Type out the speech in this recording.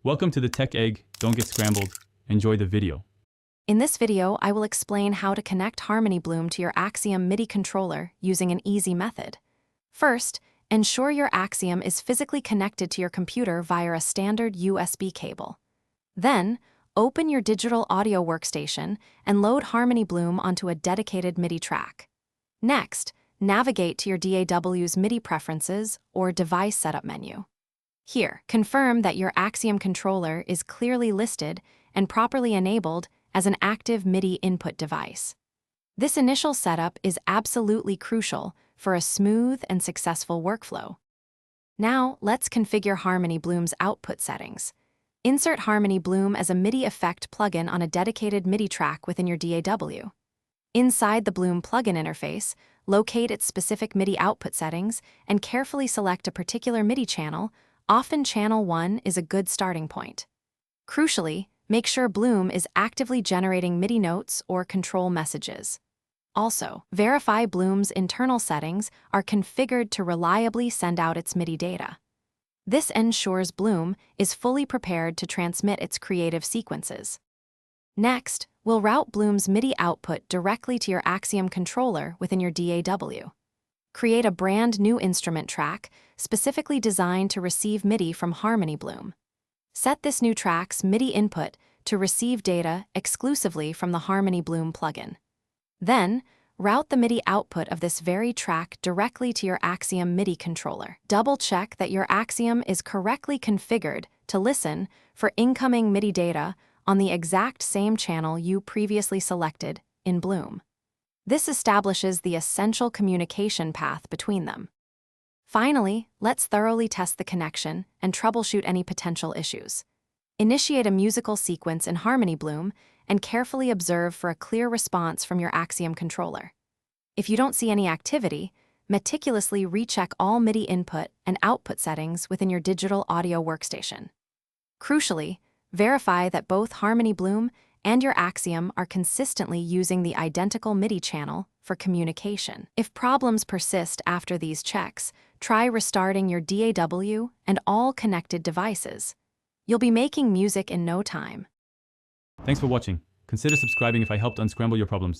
Welcome to the Tech Egg. Don't get scrambled. Enjoy the video. In this video, I will explain how to connect Harmony Bloom to your Axiom MIDI controller using an easy method. First, ensure your Axiom is physically connected to your computer via a standard USB cable. Then, open your digital audio workstation and load Harmony Bloom onto a dedicated MIDI track. Next, navigate to your DAW's MIDI preferences or device setup menu. Here, confirm that your Axiom controller is clearly listed and properly enabled as an active MIDI input device. This initial setup is absolutely crucial for a smooth and successful workflow. Now, let's configure Harmony Bloom's output settings. Insert Harmony Bloom as a MIDI effect plugin on a dedicated MIDI track within your DAW. Inside the Bloom plugin interface, locate its specific MIDI output settings and carefully select a particular MIDI channel. Often channel 1 is a good starting point. Crucially, make sure Bloom is actively generating MIDI notes or control messages. Also, verify Bloom's internal settings are configured to reliably send out its MIDI data. This ensures Bloom is fully prepared to transmit its creative sequences. Next, we'll route Bloom's MIDI output directly to your Axiom controller within your DAW. Create a brand new instrument track specifically designed to receive MIDI from Harmony Bloom. Set this new track's MIDI input to receive data exclusively from the Harmony Bloom plugin. Then, route the MIDI output of this very track directly to your Axiom MIDI controller. Double-check that your Axiom is correctly configured to listen for incoming MIDI data on the exact same channel you previously selected in Bloom. This establishes the essential communication path between them. Finally, let's thoroughly test the connection and troubleshoot any potential issues. Initiate a musical sequence in Harmony Bloom and carefully observe for a clear response from your Axiom controller. If you don't see any activity, meticulously recheck all MIDI input and output settings within your digital audio workstation. Crucially, verify that both Harmony Bloom and your Axiom are consistently using the identical MIDI channel for communication. If problems persist after these checks, try restarting your DAW and all connected devices. You'll be making music in no time. Thanks for watching. Consider subscribing if I helped unscramble your problems.